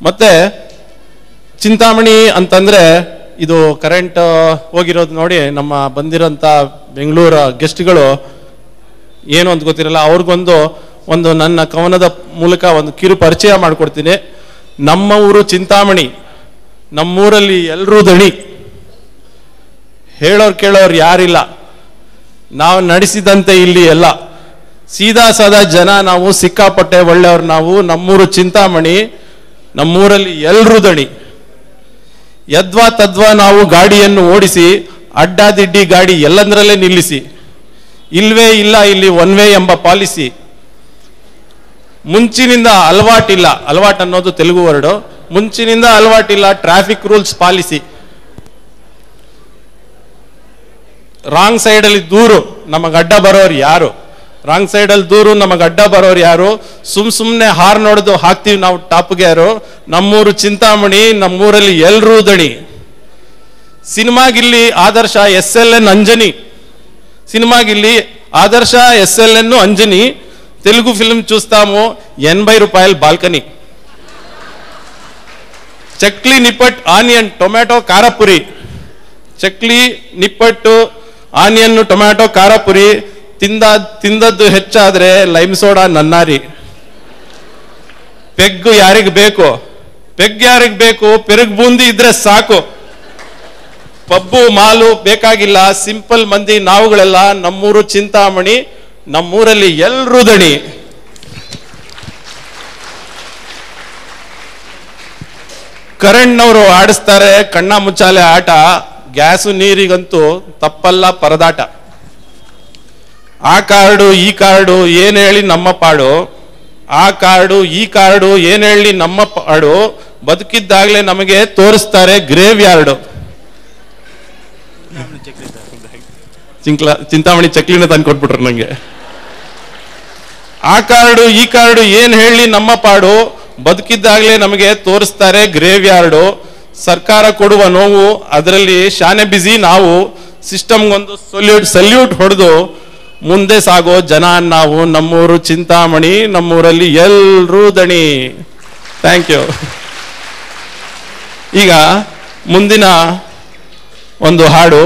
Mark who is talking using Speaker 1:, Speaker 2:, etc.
Speaker 1: ಮತ್ತೆ ಚಿಂತಾಮಣಿ ಅಂತಂದ್ರೆ ಇದು ಕರೆಂಟ್ ಹೋಗಿರೋದು ನೋಡಿ. ನಮ್ಮ ಬಂದಿರೋಂಥ ಬೆಂಗಳೂರು ಗೆಸ್ಟ್ಗಳು ಏನು ಅಂತ ಗೊತ್ತಿರಲ್ಲ, ಅವ್ರಿಗೊಂದು ನನ್ನ ಕವನದ ಮೂಲಕ ಒಂದು ಕಿರು ಪರಿಚಯ ಮಾಡಿಕೊಡ್ತೀನಿ. ನಮ್ಮ ಊರು ಚಿಂತಾಮಣಿ, ನಮ್ಮೂರಲ್ಲಿ ಎಲ್ಲರೂ ದಣಿ, ಹೇಳೋರು ಕೇಳೋರು ಯಾರಿಲ್ಲ, ನಾವು ನಡೆಸಿದಂತೆ ಇಲ್ಲಿ ಎಲ್ಲ ಸೀದಾ ಸಾದಾ ಜನ ನಾವು, ಸಿಕ್ಕಾಪಟ್ಟೆ ಒಳ್ಳೆಯವ್ರು ನಾವು. ನಮ್ಮೂರು ಚಿಂತಾಮಣಿ, ನಮ್ಮೂರಲ್ಲಿ ಎಲ್ಲರೂ ದಣಿ. ಯದ್ವಾ ತದ್ವಾ ನಾವು ಗಾಡಿಯನ್ನು ಓಡಿಸಿ, ಅಡ್ಡಾದಿಡ್ಡಿ ಗಾಡಿ ಎಲ್ಲಂದ್ರಲ್ಲೇ ನಿಲ್ಲಿಸಿ, ಇಲ್ವೇ ಇಲ್ಲ ಇಲ್ಲಿ ಒನ್ ವೇ ಎಂಬ ಪಾಲಿಸಿ. ಮುಂಚಿನಿಂದ ಅಲವಾಟಿಲ್ಲ, ಅಲವಾಟ್ ಅನ್ನೋದು ತೆಲುಗು ವರ್ಡು, ಮುಂಚಿನಿಂದ ಅಲವಾಟಿಲ್ಲ ಟ್ರಾಫಿಕ್ ರೂಲ್ಸ್ ಪಾಲಿಸಿ. ರಾಂಗ್ ಸೈಡಲ್ಲಿ ದೂರು ನಮಗೆ ಅಡ್ಡ ಬರೋರು ಯಾರು, ರಾಂಗ್ ಸೈಡಲ್ಲಿ ದೂರು ನಮಗೆ ಅಡ್ಡ ಬರೋರು ಯಾರು, ಸುಮ್ಮನೆ ಹಾರ್ ನೋಡೋದು ಹಾಕ್ತೀವಿ ನಾವು ಟಾಪ್ಗೆ ಯಾರು. ನಮ್ಮೂರು ಚಿಂತಾಮಣಿ, ನಮ್ಮೂರಲ್ಲಿ ಎಲ್ಲರೂ ದಣಿ. ಸಿನಿಮಾಗಿಲ್ಲಿ ಆದರ್ಶ SLN ಅಂಜನಿ, సినిమాగిల్లి ఆదర్శ SLN అంజని, తెలుగు ఫిల్మ్ చూస్తాము 80 రూపాయల బాల్కనీ. చక్లీ నిప్పట్ ఆనియన్ టొమాటో కారపురి, ಚಕ್ಲಿ ನಿಪ್ಪಟ್ಟು onion tomato ಖಾರಪುರಿ, ತಿಂದದ್ದು ಹೆಚ್ಚಾದ್ರೆ lime soda ನನ್ನಾರಿ. Peg ಯಾರಿಗೆ ಬೇಕು, ಪೆಗ್ ಯಾರಿಗೆ ಬೇಕು, ಪೆರುಗ್ ಬೂಂದಿ ಇದ್ರೆ ಸಾಕು. ಪಬ್ಬು ಮಾಲು ಬೇಕಾಗಿಲ್ಲ, ಸಿಂಪಲ್ ಮಂದಿ ನಾವುಗಳೆಲ್ಲ. ನಮ್ಮೂರು ಚಿಂತಾಮಣಿ, ನಮ್ಮೂರಲ್ಲಿ ಎಲ್ಲರೂ ದಣಿ. ಕರೆಂಟ್ನವರು ಆಡಿಸ್ತಾರೆ ಕಣ್ಣ ಮುಚ್ಚಾಲೆ ಆಟ, ಗ್ಯಾಸು ನೀರಿಗಂತೂ ತಪ್ಪಲ್ಲ ಪರದಾಟ. ಆ ಕಾರ್ಡು ಈ ಕಾರ್ಡು ಏನ್ ಹೇಳಿ ನಮ್ಮ ಪಾಡು, ಆ ಕಾರ್ಡು ಈ ಕಾರ್ಡು ಏನ್ ಹೇಳಿ ನಮ್ಮ ಪಾಡು, ಬದುಕಿದ್ದಾಗಲೇ ನಮಗೆ ತೋರಿಸ್ತಾರೆ ಗ್ರೇವ್ ಯಾರ್ಡು. ಚಿಂತಾಮಣಿ ಚಕ್ಲಿನ ತಂದು ಕೊಟ್ಬಿಟ್ರು ನಂಗೆ. ಆ ಕಾರ್ಡು ಈ ಕಾರ್ಡು ಏನ್ ಹೇಳಿ ನಮ್ಮ ಪಾಡು, ಬದುಕಿದ್ದಾಗಲೇ ನಮಗೆ ತೋರಿಸ್ತಾರೆ ಗ್ರೇವ್ ಯಾರ್ಡು. ಸರ್ಕಾರ ಕೊಡುವ ನೋವು, ಅದರಲ್ಲಿ ಶಾನೆ ಬಿಸಿ ನಾವು. ಸಿಸ್ಟಮ್ಗೊಂದು ಸಲ್ಯೂಟ್ ಹೊಡೆದು ಮುಂದೆ ಸಾಗೋ ಜನ ನಾವು. ನಮ್ಮೂರು ಚಿಂತಾಮಣಿ, ನಮ್ಮೂರಲ್ಲಿ ಎಲ್ಲರೂ ದಣಿ. Thank you. ಈಗ ಮುಂದಿನ ಒಂದು ಹಾಡು